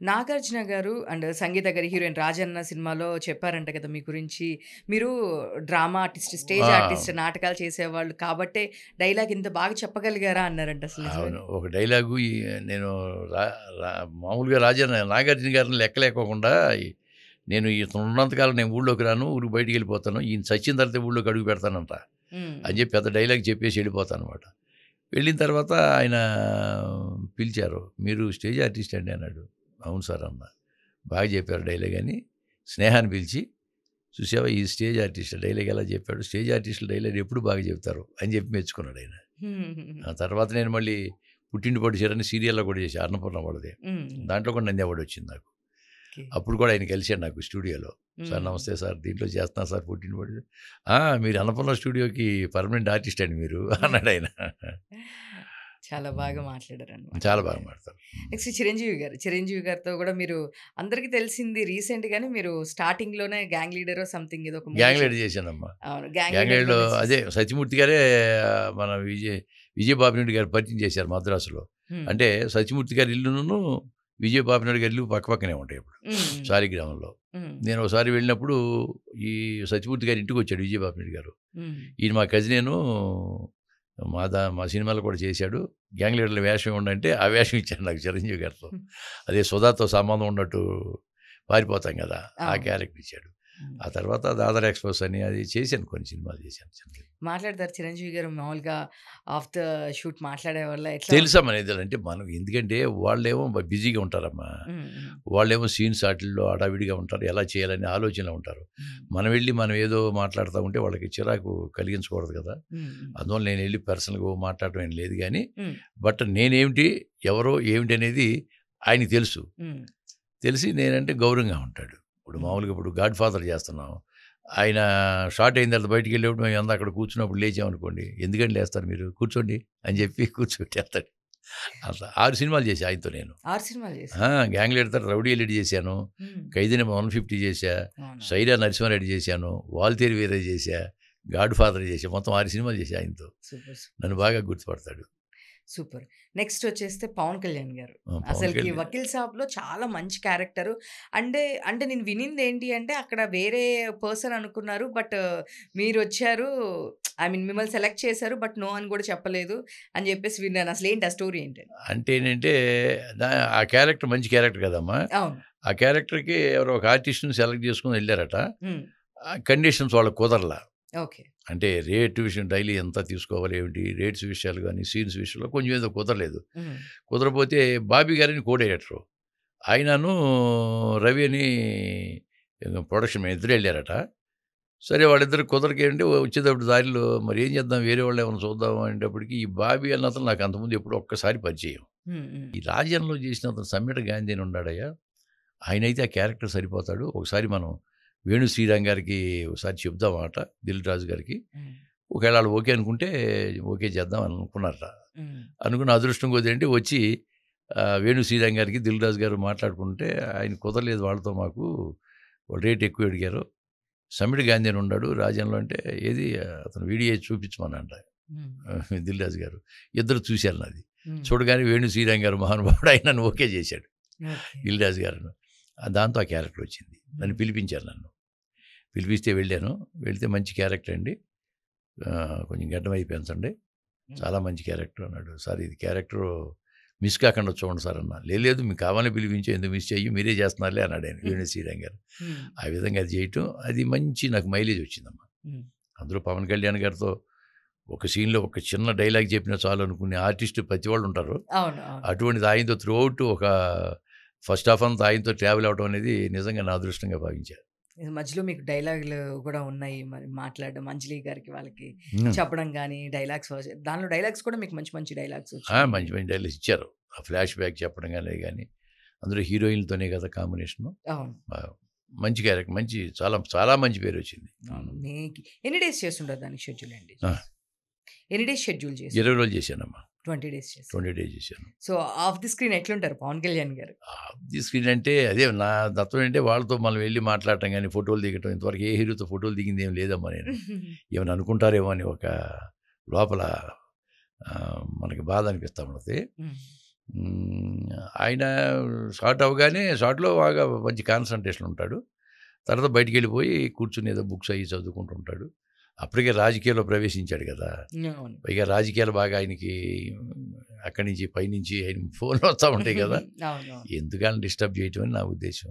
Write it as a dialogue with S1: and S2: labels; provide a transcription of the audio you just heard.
S1: నాగార్జున గారు అండ్ సంగీత గారి హీరోయిన్ 'రాజన్న' సినిమాలో చెప్పారంట కదా మీ గురించి. మీరు డ్రామా ఆర్టిస్ట్, స్టేజ్
S2: ఆ!
S1: ఆర్టిస్ట్, నాటకాలు చేసేవాళ్ళు కాబట్టే డైలాగ్ ఇంత బాగా చెప్పగలిగారా అన్నారంట. అసలు
S2: అవును.
S1: నిజమేనా?
S2: ఒక డైలాగు నేను రా రా మామూలుగా నాగార్జున గారిని లెక్క లేకోకుండా నేను ఇతను ఉన్నంత కాలం నేను ఊళ్ళోకి రాను, ఊరికి బయటికెళ్ళిపోతాను. ఈయన చచ్చిన తర్వాత ఊళ్ళోకి అడుగు పెడతానంట
S1: హ్మ్.
S2: అని చెప్పి పెద్ద డైలాగ్ చెప్పేసి వెళ్ళిపోతాననమాట. వెళ్ళిన తర్వాత ఆయన పిలిచారు. "మీరు స్టేజ్ ఆర్టిస్ట్ అండి" అన్నాడు. "అవును సార్" అన్నా. "బాగా చెప్పారు డైలాగ్" అని స్నేహాన్ని పిలిచి, "చూసావా ఈ స్టేజ్ ఆర్టిస్ట్ డైలాగ్ ఎలా చెప్పాడు. స్టేజ్ ఆర్టిస్టులు డైలాగ్ ఎప్పుడు బాగా చెప్తారు" అని చెప్పి మెచ్చుకున్నాడాయన.
S1: హుహుహుహు.
S2: ఆ తర్వాత నేను మళ్ళీ 'పుట్టింటిపాటు చీరని' సీరియల్‌లో కూడా చేశా. అన్నపూర్ణ వాళ్ళది.
S1: హ్మ్.
S2: దాంట్లో కూడా నంది అవార్డ్ వచ్చింది నాకు.
S1: ఓకే.
S2: అప్పుడు కూడా ఆయన కలిసాడు నాకు స్టూడియోలో. "సార్
S1: హ్మ్.
S2: నమస్తే సార్. దీంట్లో చేస్తున్నా సార్ 'పుట్టింటిపాటు'." "ఆ! మీరు అన్నపూర్ణ స్టూడియోకి పర్మనెంట్ ఆర్టిస్ట్ అండి మీరు" అన్నాడాయన.
S1: చాలా బాగా
S2: హ్మ్.
S1: మాట్లాడారనమాట
S2: చాలా
S1: అయితే.
S2: బాగా మాడతారు.
S1: నెక్స్ట్ 'చిరంజీవి' గారు. 'చిరంజీవి' గారితో గూడా మీరు అందరికి తెలిసింది రీసెంట్‌గానే మీరు స్టార్టింగ్‌లోనే 'గ్యాంగ్ లీడరో' సంథింగ్ ఏదో ఒక మూవీ
S2: 'గ్యాంగ్ లీడర్' చేశానమ్మా.
S1: అవును. 'గ్యాంగ్
S2: 'గ్యాంగ్ లీడర్‌లో'
S1: లీడర్‌లోనే
S2: అదే
S1: చేశారు.
S2: సత్యమూర్తి గారే మన విజయ్ బాపినెట్టి గారు పరిచయం చేశారు మద్రాసులో.
S1: హ్మ్.
S2: అంటే సత్యమూర్తి గారి ఇల్లును, విజయ్ బాపినెట్టి గారి ఇల్లు పక్కపక్కనే ఉంటాయి ఇప్పుడు
S1: హ్మ్. హ్మ్.
S2: సాలిగ్రామంలో.
S1: హ్మ్.
S2: నేను ఒకసారి వెళ్ళినప్పుడు ఈ సత్యమూర్తి గారి ఇంటికొచ్చాడు విజయ్ బాపినెట్టి గారు.
S1: హ్మ్.
S2: ఈయన మా కజినేను మా సినిమాలో కూడా చేశాడు. 'గ్యాంగ్ లీడర్‌లో' వేషం ఇవ్వండంటే ఆ వేషం ఇచ్చాడు నాకు చిరంజీవి గారితో.
S1: హ్మ్.
S2: అదే 'సుధాతో' సంబంధం ఉన్నట్టు పారిపోతాం గదా! ఆ
S1: అవును.
S2: క్యారెక్టర్ ఇచ్చాడు.
S1: హ్మ్.
S2: ఆ తర్వాత 'దాదర్ ఎక్స్‌ప్రెస్' అని అది చేశాను. కొన్ని సినిమాలు చేశాను. చిన్నవి.
S1: మాట్లాడతారు 'చిరంజీవి' గారు మామూలుగా ఆఫ్ ద షూట్ మాట్లాడేవాళ్ళా? ఎట్లా
S2: తెలుసమ్మా ఇదేనంటే మనం ఎందుకంటే వాళ్ళేమో బిజీగా ఉంటారమ్మా.
S1: హ్మ్. హ్మ్.
S2: వాళ్ళేమో సీన్స్ ఆటిల్లో హడావిడిగా ఉంటారు. ఎలా చేయాలని ఆలోచనలో ఉంటారు.
S1: హ్మ్.
S2: మనం ఏదో మాట్లాడుతా ఉంటే వాళ్ళకి చిరాకు కలిగించకూడదు కదా!
S1: హ్మ్. హ్మ్.
S2: అందువల్ల నేనెళ్ళి పర్సనల్‌గా మాట్లాడడం ఏం లేదు గానీ,
S1: హ్మ్.
S2: బట్ నేనేమిటి, ఎవరో ఏమిటి అనేది ఆయనకి తెలుసు.
S1: హ్మ్.
S2: తెలిసి నేనంటే గౌరవంగా ఉంటాడు. ఇప్పుడు
S1: హ్మ్.
S2: మామూలుగా ఇప్పుడు 'గాడ్ ఫాదర్' చేస్తున్నాం. ఆయన షాట్ అయిన తర్వాత బయటికెళ్ళేప్పుడు మేము అందరం అక్కడ కూర్చున్నప్పుడు లేచామనుకోండి, "ఎందుకండి లేస్తారు మీరు? కూర్చోండి" అని
S1: హ్మ్.
S2: చెప్పి కూర్చోబెట్టేస్తాడు. అట్లా 6 సినిమాలు చేశా ఆయనతో నేను.
S1: 6 సినిమాలు
S2: ఆ!
S1: చేశారు.
S2: 'గ్యాంగ్ లీడర్' తర్వాత 'రౌడీ ఎల్లుడు' చేశాను.
S1: హ్మ్.
S2: 'ఖైదీ నంబర్ 150' చేశా.
S1: అవునవును.
S2: 'సైరా నరసింహారెడ్డి' చేశాను. 'వాల్తేరు వీరయ్య' చేశా. 'గాడ్ ఫాదర్' చేశా. మొత్తం 6 సినిమాలు చేశా ఆయనతో.
S1: సూపర్.
S2: నన్ను
S1: సూపర్.
S2: బాగా గుర్తుపడతాడు.
S1: సూపర్. నెక్స్ట్ వచ్చేస్తే 'పవన్ కళ్యాణ్' గారు.
S2: ఆ! 'పవన్
S1: అసలకి
S2: కళ్యాణ్'
S1: 'వకీల్ సాబ్‌లో' చాలా మంచి క్యారెక్టరు. అంటే, అంటే నేను వినిందేంటి అంటే అక్కడ వేరే పర్సన్ అనుకున్నారు. బట్ మీరొచ్చారు. ఐ మీన్ మిమ్మల్ని సెలెక్ట్ చేశారు. బట్ నో అని గూడా చెప్పలేదు అని జెప్పేసి విన్నాను. అసలేంటి ఆ స్టోరీ ఏంటండి?
S2: అంటే ఏంటంటే, దా ఆ క్యారెక్టర్ మంచి క్యారెక్టర్ కదమ్మా!
S1: అవును.
S2: ఆ క్యారెక్టర్‌కి ఎవరో ఒక ఆర్టిస్ట్‌ని సెలెక్ట్ చేసుకొని ఎళ్లారట.
S1: హ్మ్.
S2: ఆ కండిషన్స్ వాళ్ళకి కుదరలా.
S1: ఓకే.
S2: అంటే రేట్ విషయం డైలీ ఎంత తీసుకోవాలి ఏమిటి, రేట్స్ విషయాలు గాని, సీన్స్ విషయంలో కొంచెం ఏదో కుదరలేదు.
S1: హ్మ్.
S2: కుదరపోతే బాబీ గారని కో డైరెక్టరు. ఆయనను రవి అని ప్రొడక్షన్ మేనేజర్ ఇద్దరు ఎళ్లారట. సరే వాళ్ళిద్దరికి కుదరకేంటి వచ్చేటప్పుడు దారిలో మరి ఏం చేద్దాం వేరే వాళ్ళేమన్నా చూద్దాం అనేటప్పటికి ఈ బాబీ అన్న అతను నాకు అంతకుముందు ఎప్పుడో ఒక్కసారి పరిచయం.
S1: హ్మ్. హ్మ్.
S2: ఈ 'రాజన్‌లో' చేసిన అతను సమ్మెట గాంధీ అని ఉన్నాడయ్యా! ఆయనైతే ఆ క్యారెక్టర్ సరిపోతాడు. ఒకసారి మనం వేణు శ్రీరామ్ గారికి ఒకసారి చెప్దాం మాట 'దిల్ రాజు' గారికి.
S1: హ్మ్.
S2: ఒకవేళ ఆళ్ళు ఓకే అనుకుంటే ఓకే చేద్దాం అని అనుకున్నారట.
S1: హ్మ్.
S2: అనుకున్న అదృష్టం కొద్దేంటి వచ్చి వేణు శ్రీరామ్ గారికి 'దిల్ రాజు' గారు మాట్లాడుకుంటే ఆయన కుదరలేదు వాళ్ళతో మాకు. వాళ్ళు రేట్ ఎక్కువ అడిగారు. సమ్మిడి గాంధీ అని ఉన్నాడు రాజన్‌లో అంటే ఏది అతను వీడియో ఏసి చూపించమనంట.
S1: హ్మ్.
S2: 'దిల్ రాజు' గారు. ఇద్దరు చూసారు నాది.
S1: హ్మ్.
S2: చూడగానే వేణు శ్రీరామ్ గారు మహానుభావుడు ఆయన నన్ను ఓకే చేశాడు.
S1: ఓకే.
S2: 'దిల్ రాజు' గారును. దాంతో ఆ క్యారెక్టర్ వచ్చింది. నన్ను
S1: హ్మ్.
S2: పిలిపించారు నన్ను. పిలిపిస్తే వెళ్ళాను. వెళ్తే మంచి క్యారెక్టర్ అండి. కొంచెం గడ్డం అయి పెంచండి.
S1: హ్మ్.
S2: చాలా మంచి క్యారెక్టర్ అన్నాడు. సార్ ఇది క్యారెక్టరు మిస్ కాకుండా చూడండి సార్ అన్నా. లేదు మీకు కావాలని పిలిపించాం ఎందుకు మిస్ చెయ్యం మీరే చేస్తున్నారులే అన్నాడు ఆయన
S1: హ్మ్.
S2: వేణు శ్రీరామ్ గారు.
S1: హ్మ్.
S2: ఆ విధంగా అది చేయటం అది మంచి నాకు మైలేజ్ వచ్చిందమ్మా.
S1: హ్మ్.
S2: అందులో పవన్ కళ్యాణ్ గారితో ఒక సీన్‌లో ఒక చిన్న డైలాగ్ చెప్పినా చాలు అనుకునే ఆర్టిస్ట్ ప్రతి వాళ్ళు ఉంటారు.
S1: అవును. అవును.
S2: అటువంటిది ఆయనతో త్రూఅవుట్ ఒక ఫస్ట్ హాఫ్ అంతా ఆయనతో ట్రావెల్ అవ్వడం అనేది నిజంగా నా అదృష్టంగా భావించా.
S1: ఇది మధ్యలో మీకు డైలాగులు గూడా ఉన్నాయి. మరి మాట్లాడడం అంజలి గారికి వాళ్ళకి
S2: హ్మ్.
S1: చెప్పడం గాని, డైలాగ్స్ దానిలో డైలాగ్స్ కూడా మీకు మంచి మంచి డైలాగ్స్ వచ్చినాయి.
S2: మంచి మంచి డైలాగ్స్ ఇచ్చారు. ఆ ఫ్లాష్ బ్యాక్ చెప్పడం గాని, అందులో హీరోయిన్‌లతోనే కదా కాంబినేషను.
S1: అవును.
S2: ఆహ్, మంచి క్యారెక్టర్ మంచి చాలా చాలా మంచి పేరొచ్చింది.
S1: అవును.
S2: హ్మ్.
S1: మీకు ఎన్ని డేస్ చేస్తుంటారు దానికి షెడ్యూల్ అండి?
S2: ఆ!
S1: ఎన్ని డేస్ షెడ్యూల్
S2: 20
S1: చేసుంటారు?
S2: రోజులు చేశానమ్మా.
S1: 20 డేస్ చేశారు.
S2: 20 డేస్ చేశాను.
S1: సో, ఆఫ్ ది స్క్రీన్ ఎట్లుంటారు పవన్ కళ్యాణ్ గారు?
S2: ఆబ్ది స్క్రీన్ అంటే అదే నా తత్వం ఏంటే వాళ్ళతో మనం వెళ్లి మాట్లాడటం గాని, ఫోటోలు దిగటం ఇంతవరకు ఏ హీరోతో ఫోటోలు దిగిందేం లేదమ్మా నేను. ఏమైనా అనుకుంటారేమో అని ఒక లోపల మనకి బాధ అనిపిస్తా ఉంటది.
S1: హ్మ్.
S2: ఆయన షార్ట్ అవ్వగానే షార్ట్‌లో బాగా మంచి కాన్సంట్రేషన్ ఉంటాడు. తర్వాత బయటికెళ్ళిపోయి కూర్చొని ఏదో బుక్స్ అయ్యి చదువుకుంటూ ఉంటాడు. అప్పటికే రాజకీయాల్లో ప్రవేశించాడు కదా!
S1: అవును.
S2: పైగా రాజకీయాలు బాగా ఆయనకి అక్కడి నుంచి పైనుంచి ఆయన ఫోన్‌లు వస్తా ఉంటాయి కదా!
S1: అవునవును.
S2: ఎందుకు ఆళ్ళని డిస్టర్బ్ చేయటం అని నా ఉద్దేశం.